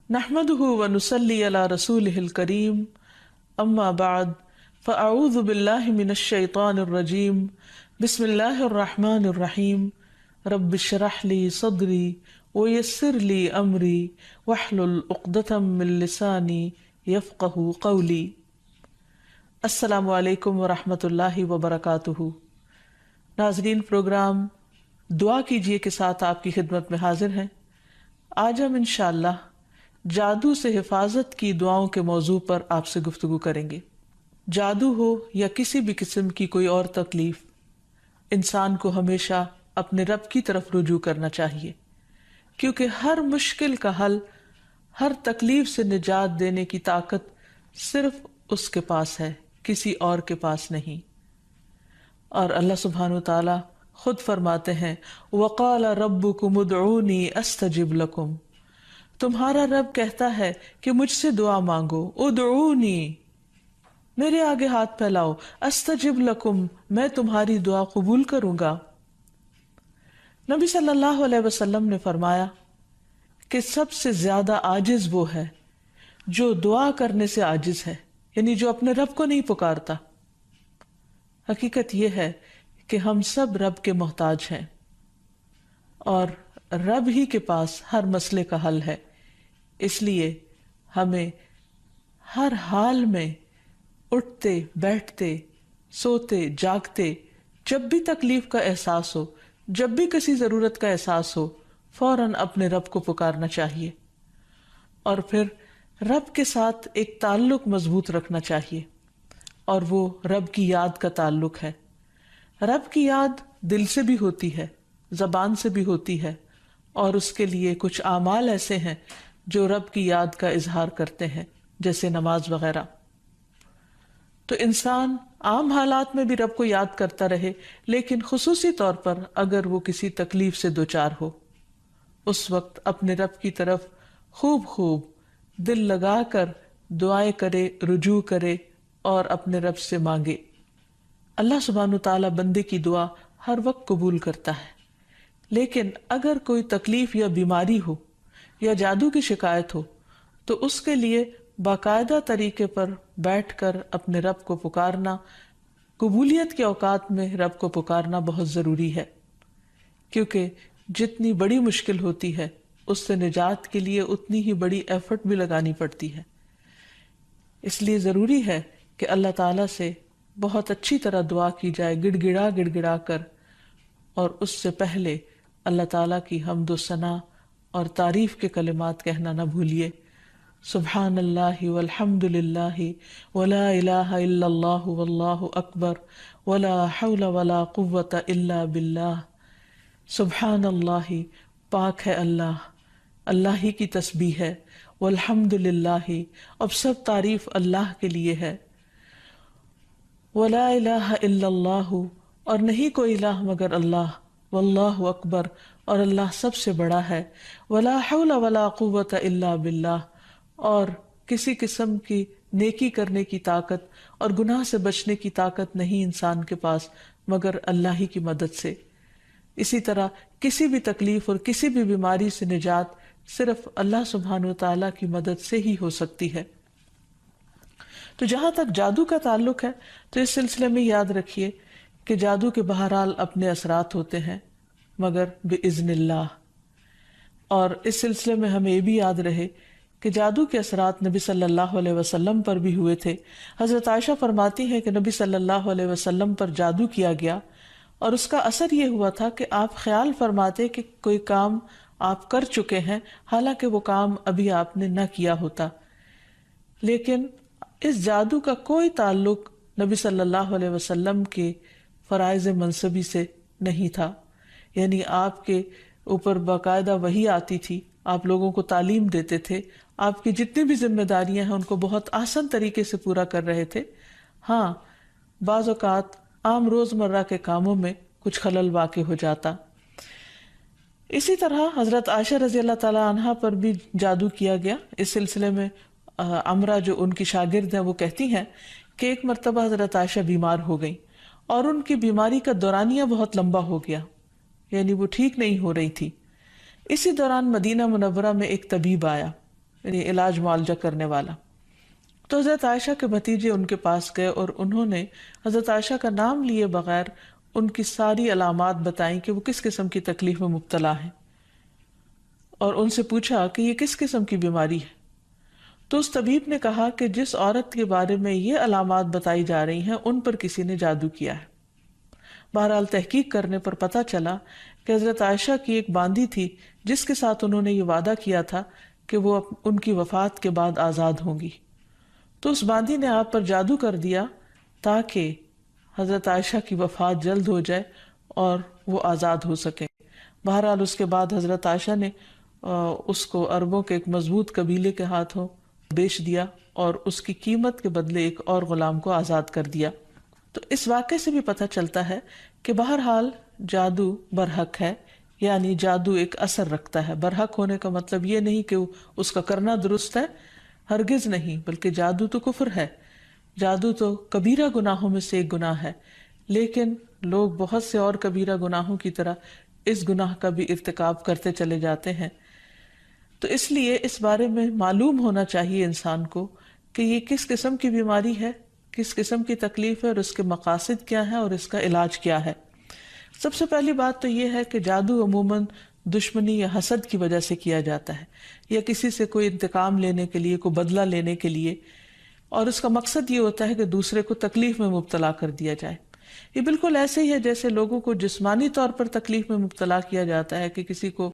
نحمده ونصلي على رسوله الكريم اما بعد فاعوذ بالله من الشيطان الرجيم بسم الله الرحمن الرحيم رب اشرح لي صدري ويسر لي امري واحلل عقدة من لساني يفقهوا قولي۔ السلام علیکم ورحمۃ اللہ وبرکاتہ۔ ناظرین، پروگرام دعا کیجئے کے ساتھ آپ کی خدمت میں حاضر ہیں۔ آج ہم انشاءاللہ جادو سے حفاظت کی دعاؤں کے موضوع پر آپ سے گفتگو کریں گے۔ جادو ہو یا کسی بھی قسم کی کوئی اور تکلیف، انسان کو ہمیشہ اپنے رب کی طرف رجوع کرنا چاہیے، کیونکہ ہر مشکل کا حل، ہر تکلیف سے نجات دینے کی طاقت صرف اس کے پاس ہے، کسی اور کے پاس نہیں۔ اور اللہ سبحانہ وتعالی خود فرماتے ہیں وَقَالَ رَبُّكُمُ ادْعُونِي أَسْتَجِبْ لَكُمْ، تمہارا رب کہتا ہے کہ مجھ سے دعا مانگو، ادعونی، میرے آگے ہاتھ پھیلاؤ، استجب لکم، میں تمہاری دعا قبول کروں گا۔ نبی صلی اللہ علیہ وسلم نے فرمایا کہ سب سے زیادہ عاجز وہ ہے جو دعا کرنے سے عاجز ہے، یعنی جو اپنے رب کو نہیں پکارتا۔ حقیقت یہ ہے کہ ہم سب رب کے محتاج ہیں اور رب ہی کے پاس ہر مسئلے کا حل ہے، اس لیے ہمیں ہر حال میں اٹھتے بیٹھتے سوتے جاگتے جب بھی تکلیف کا احساس ہو، جب بھی کسی ضرورت کا احساس ہو، فوراً اپنے رب کو پکارنا چاہیے اور پھر رب کے ساتھ ایک تعلق مضبوط رکھنا چاہیے، اور وہ رب کی یاد کا تعلق ہے۔ رب کی یاد دل سے بھی ہوتی ہے، زبان سے بھی ہوتی ہے، اور اس کے لیے کچھ اعمال ایسے ہیں جو رب کی یاد کا اظہار کرتے ہیں، جیسے نماز وغیرہ۔ تو انسان عام حالات میں بھی رب کو یاد کرتا رہے، لیکن خصوصی طور پر اگر وہ کسی تکلیف سے دوچار ہو، اس وقت اپنے رب کی طرف خوب خوب دل لگا کر دعائیں کرے، رجوع کرے اور اپنے رب سے مانگے۔ اللہ سبحانہ تعالیٰ بندے کی دعا ہر وقت قبول کرتا ہے، لیکن اگر کوئی تکلیف یا بیماری ہو یا جادو کی شکایت ہو تو اس کے لیے باقاعدہ طریقے پر بیٹھ کر اپنے رب کو پکارنا، قبولیت کے اوقات میں رب کو پکارنا بہت ضروری ہے، کیونکہ جتنی بڑی مشکل ہوتی ہے اس سے نجات کے لیے اتنی ہی بڑی ایفرٹ بھی لگانی پڑتی ہے۔ اس لیے ضروری ہے کہ اللہ تعالیٰ سے بہت اچھی طرح دعا کی جائے، گڑ گڑا کر، اور اس سے پہلے اللہ تعالیٰ کی حمد و ثنا اور تعریف کے کلمات کہنا نہ بھولیے۔ سبحان اللہ والحمد للہ ولا الہ الا اللہ واللہ اکبر ولا حول ولا قوة الا باللہ۔ سبحان اللہ، پاک ہے اللہ، اللہ ہی کی تسبیح ہے، والحمد للہ، اب سب تعریف اللہ کے لیے ہے، ولا الہ الا اللہ، اور نہیں کوئی الہ مگر اللہ، واللہ اکبر، اور اللہ سب سے بڑا ہے، ولا حول ولا قوت الا باللہ، اور کسی قسم کی نیکی کرنے کی طاقت اور گناہ سے بچنے کی طاقت نہیں انسان کے پاس مگر اللہ ہی کی مدد سے۔ اسی طرح کسی بھی تکلیف اور کسی بھی بیماری سے نجات صرف اللہ سبحانہ وتعالیٰ کی مدد سے ہی ہو سکتی ہے۔ تو جہاں تک جادو کا تعلق ہے تو اس سلسلے میں یاد رکھیے کہ جادو کے بہرحال اپنے اثرات ہوتے ہیں مگر بإذن اللہ، اور اس سلسلے میں ہمیں یہ بھی یاد رہے کہ جادو کے اثرات نبی صلی اللہ علیہ وسلم پر بھی ہوئے تھے۔ حضرت عائشہ فرماتی ہیں کہ نبی صلی اللہ علیہ وسلم پر جادو کیا گیا اور اس کا اثر یہ ہوا تھا کہ آپ خیال فرماتے کہ کوئی کام آپ کر چکے ہیں، حالانکہ وہ کام ابھی آپ نے نہ کیا ہوتا، لیکن اس جادو کا کوئی تعلق نبی صلی اللہ علیہ وسلم کے فرائض منصبی سے نہیں تھا، یعنی آپ کے اوپر باقاعدہ وحی آتی تھی، آپ لوگوں کو تعلیم دیتے تھے، آپ کی جتنی بھی ذمہ داریاں ہیں ان کو بہت آسان طریقے سے پورا کر رہے تھے۔ ہاں، بعض اوقات عام روزمرہ کے کاموں میں کچھ خلل واقع ہو جاتا۔ اسی طرح حضرت عائشہ رضی اللہ تعالی عنہا پر بھی جادو کیا گیا۔ اس سلسلے میں عمرہ جو ان کی شاگرد ہیں وہ کہتی ہیں کہ ایک مرتبہ حضرت عائشہ بیمار ہو گئی اور ان کی بیماری کا دورانیہ بہت لمبا ہو گیا، یعنی وہ ٹھیک نہیں ہو رہی تھی۔ اسی دوران مدینہ منورہ میں ایک طبیب آیا، یعنی علاج معالجہ کرنے والا۔ تو حضرت عائشہ کے بھتیجے ان کے پاس گئے اور انہوں نے حضرت عائشہ کا نام لیے بغیر ان کی ساری علامات بتائیں کہ وہ کس قسم کی تکلیف میں مبتلا ہیں، اور ان سے پوچھا کہ یہ کس قسم کی بیماری ہے۔ تو اس طبیب نے کہا کہ جس عورت کے بارے میں یہ علامات بتائی جا رہی ہیں ان پر کسی نے جادو کیا ہے۔ بہرحال تحقیق کرنے پر پتہ چلا کہ حضرت عائشہ کی ایک باندی تھی جس کے ساتھ انہوں نے یہ وعدہ کیا تھا کہ وہ ان کی وفات کے بعد آزاد ہوں گی۔ تو اس باندی نے آپ پر جادو کر دیا تاکہ حضرت عائشہ کی وفات جلد ہو جائے اور وہ آزاد ہو سکیں۔ بہرحال اس کے بعد حضرت عائشہ نے اس کو عربوں کے ایک مضبوط قبیلے کے ہاتھوں بیچ دیا اور اس کی قیمت کے بدلے ایک اور غلام کو آزاد کر دیا۔ تو اس واقعے سے بھی پتہ چلتا ہے کہ بہرحال جادو برحق ہے، یعنی جادو ایک اثر رکھتا ہے۔ برحق ہونے کا مطلب یہ نہیں کہ اس کا کرنا درست ہے، ہرگز نہیں، بلکہ جادو تو کفر ہے، جادو تو کبیرہ گناہوں میں سے ایک گناہ ہے، لیکن لوگ بہت سے اور کبیرہ گناہوں کی طرح اس گناہ کا بھی ارتکاب کرتے چلے جاتے ہیں۔ تو اس لیے اس بارے میں معلوم ہونا چاہیے انسان کو کہ یہ کس قسم کی بیماری ہے، کس قسم کی تکلیف ہے، اور اس کے مقاصد کیا ہیں اور اس کا علاج کیا ہے۔ سب سے پہلی بات تو یہ ہے کہ جادو عموماً دشمنی یا حسد کی وجہ سے کیا جاتا ہے، یا کسی سے کوئی انتقام لینے کے لیے، کوئی بدلہ لینے کے لیے، اور اس کا مقصد یہ ہوتا ہے کہ دوسرے کو تکلیف میں مبتلا کر دیا جائے۔ یہ بالکل ایسے ہی ہے جیسے لوگوں کو جسمانی طور پر تکلیف میں مبتلا کیا جاتا ہے کہ کسی کو